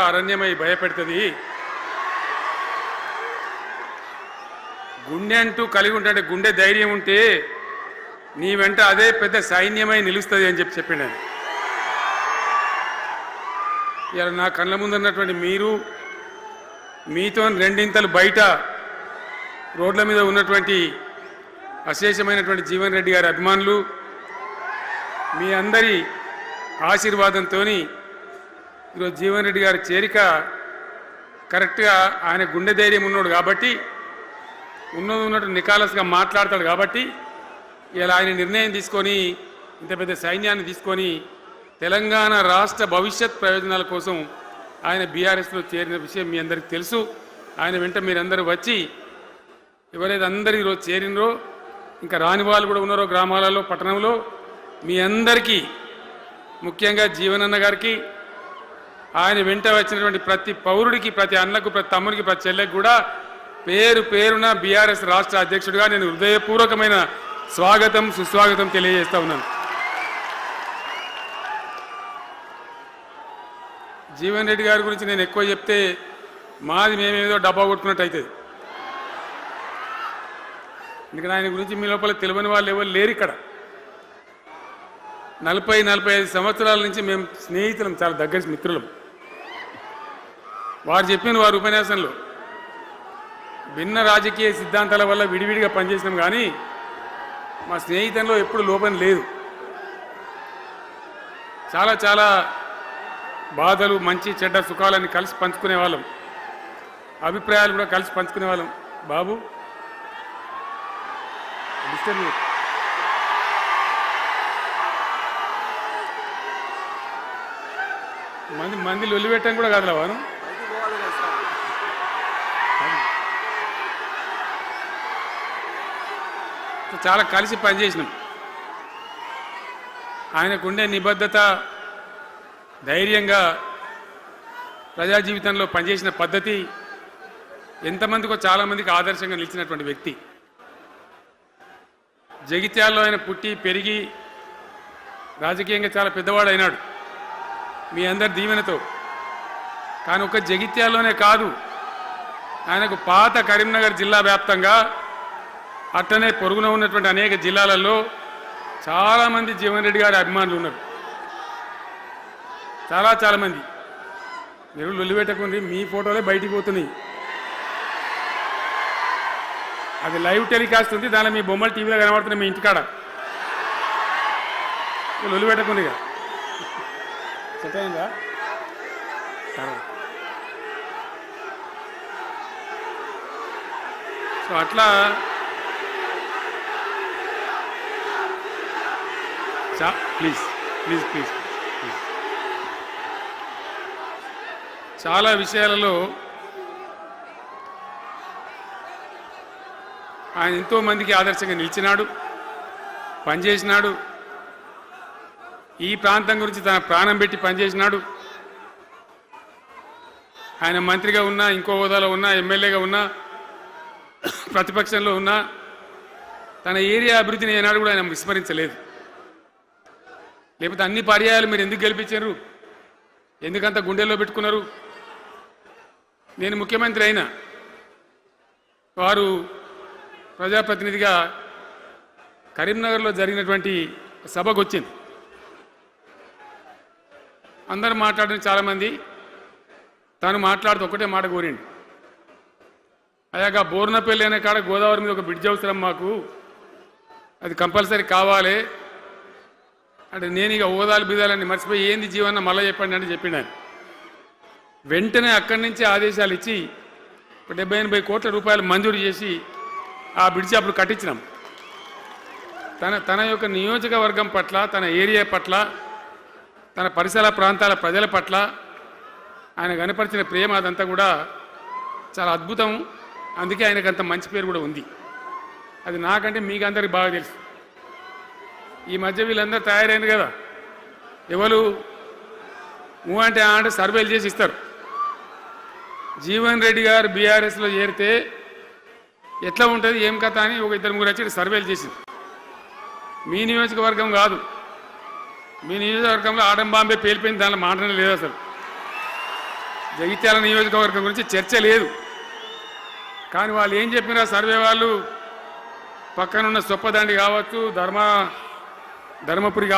అరణ్యమై భయపెడుతుంది. గుండె అంటూ కలిగి ఉంటే గుండె ధైర్యం ఉంటే నీ వెంట అదే పెద్ద సైన్యమై నిలుస్తుంది అని చెప్పాడు ఆయన. ఇలా నా కళ్ళ ముందున్నటువంటి మీరు, మీతో రెండింతలు బయట రోడ్ల మీద ఉన్నటువంటి అశేషమైనటువంటి జీవన్ రెడ్డి గారి అభిమానులు, మీ అందరి ఆశీర్వాదంతో ఈరోజు జీవన్ రెడ్డి గారి చేరిక కరెక్ట్గా ఆయన గుండె ధైర్యం ఉన్నాడు కాబట్టి, ఉన్నట్టు నికాలస్గా మాట్లాడతాడు కాబట్టి ఇలా ఆయన నిర్ణయం తీసుకొని ఇంత పెద్ద సైన్యాన్ని తీసుకొని తెలంగాణ రాష్ట్ర భవిష్యత్ ప్రయోజనాల కోసం ఆయన బీఆర్ఎస్లో చేరిన విషయం మీ అందరికీ తెలుసు. ఆయన వెంట మీరందరూ వచ్చి ఎవరైతే అందరూ ఈరోజు చేరినరో, ఇంకా రాని వాళ్ళు కూడా ఉన్నారో గ్రామాలలో, పట్టణంలో, మీ అందరికీ ముఖ్యంగా జీవనన్న గారికి, ఆయన వెంట వచ్చినటువంటి ప్రతి పౌరుడికి, ప్రతి అన్నకు, ప్రతి తమ్ముడికి, ప్రతి చెల్లెకి కూడా పేరు పేరున బీఆర్ఎస్ రాష్ట్ర అధ్యక్షుడిగా నేను హృదయపూర్వకమైన స్వాగతం, సుస్వాగతం తెలియజేస్తా ఉన్నాను. జీవన్ రెడ్డి గారి గురించి నేను ఎక్కువ చెప్తే మాది మేమేదో డబ్బా కొట్టుకున్నట్టు అవుతుంది. ఎందుకంటే ఆయన గురించి మీ లోపల తెలియని వాళ్ళు ఎవరు లేరు ఇక్కడ. 40-45 సంవత్సరాల నుంచి మేము స్నేహితులం, చాలా దగ్గర మిత్రులం. వారు చెప్పిన వారి ఉపన్యాసంలో భిన్న రాజకీయ సిద్ధాంతాల వల్ల విడివిడిగా పనిచేసినాం, కానీ మా స్నేహితంలో ఎప్పుడు లోపం లేదు. చాలా చాలా బాధలు, మంచి చెడ్డ సుఖాలన్నీ కలిసి పంచుకునే వాళ్ళం, అభిప్రాయాలు కూడా కలిసి పంచుకునే వాళ్ళం. బాబు మంది లొల్లి పెట్టడం కూడా కాదురా వారు. చాలా కలిసి పనిచేసినాం. ఆయనకుండే నిబద్ధత, ధైర్యంగా ప్రజా జీవితంలో పనిచేసిన పద్ధతి ఎంతమందికో చాలామందికి ఆదర్శంగా నిలిచినటువంటి వ్యక్తి. జగిత్యాల్లో ఆయన పుట్టి పెరిగి రాజకీయంగా చాలా పెద్దవాడు అయినాడు మీ అందరి దీవెనతో. కానీ ఒక జగిత్యాల్లోనే కాదు, ఆయనకు పాత కరీంనగర్ జిల్లా వ్యాప్తంగా అట్టనే పొరుగున ఉన్నటువంటి అనేక జిల్లాలలో చాలామంది జీవన్ రెడ్డి గారి అభిమానులు ఉన్నారు. చాలామంది. మీరు లొల్లి పెట్టకుండి, మీ ఫోటోలే బయటికి పోతున్నాయి. అది లైవ్ టెలికాస్ట్ ఉంది, దానిలో మీ బొమ్మలు టీవీలో కనబడుతున్నాయి మీ ఇంటికాడ. లొల్లి పెట్టకుండి. ఇక సెట్ అయిందా? సో అట్లా ప్లీజ్ ప్లీజ్ ప్లీజ్ ప్లీజ్ చాలా విషయాలలో ఆయన ఎంతోమందికి ఆదర్శంగా నిలిచినాడు, పనిచేసినాడు. ఈ ప్రాంతం గురించి తన ప్రాణం పెట్టి పనిచేసినాడు. ఆయన మంత్రిగా ఉన్నా, ఇంకో హోదాలో ఉన్నా, ఎమ్మెల్యేగా ఉన్నా, ప్రతిపక్షంలో ఉన్నా తన ఏరియా అభివృద్ధిని ఏనాడు కూడా ఆయన విస్మరించలేదు. లేకపోతే అన్ని పర్యాయాలు మీరు ఎందుకు గెలిపించారు, ఎందుకంత గుండెల్లో పెట్టుకున్నారు? నేను ముఖ్యమంత్రి అయినా వారు ప్రజాప్రతినిధిగా కరీంనగర్లో జరిగినటువంటి సభకు వచ్చింది. అందరూ మాట్లాడిన చాలామంది, తాను మాట్లాడుతూ ఒకటే మాట కోరిండు. అయ్యాక బోర్నపల్లి అనే కాడ గోదావరి మీద ఒక బ్రిడ్జ్ అవసరం మాకు, అది కంపల్సరీ కావాలి అంటే నేను ఇక ఓదాలు బీదాలని మర్చిపోయి ఏంది జీవన్న మళ్ళీ చెప్పండి అంటే చెప్పిండు ఆయన. వెంటనే అక్కడి నుంచి ఆదేశాలు ఇచ్చి 70-80 కోట్ల రూపాయలు మంజూరు చేసి ఆ బ్రిడ్జి అప్పుడు కట్టించినాం. తన యొక్క నియోజకవర్గం పట్ల, తన ఏరియా పట్ల, తన పరిసర ప్రాంతాల ప్రజల పట్ల ఆయన కనపరిచిన ప్రేమ అదంతా కూడా చాలా అద్భుతం. అందుకే ఆయనకు అంత మంచి పేరు కూడా ఉంది. అది నాకంటే మీకు అందరికి బాగా తెలుసు. ఈ మధ్య వీళ్ళందరూ తయారైంది కదా, ఎవరు అంటే సర్వేలు చేసి ఇస్తారు. జీవన్ రెడ్డి గారు బీఆర్ఎస్లో చేరితే ఎట్లా ఉంటుంది, ఏం కథ అని ఒక 2-3 వచ్చి సర్వేలు చేసింది. మీ నియోజకవర్గం కాదు, మీ నియోజకవర్గంలో ఆటం బాంబే పేలిపోయింది, దానిలో మాటనే లేదు అసలు. జగిత్యాల నియోజకవర్గం గురించి చర్చ లేదు. కానీ వాళ్ళు ఏం చెప్పినా సర్వే వాళ్ళు పక్కనున్న సొప్పదండి కావచ్చు, ధర్మపురి కావచ్చు,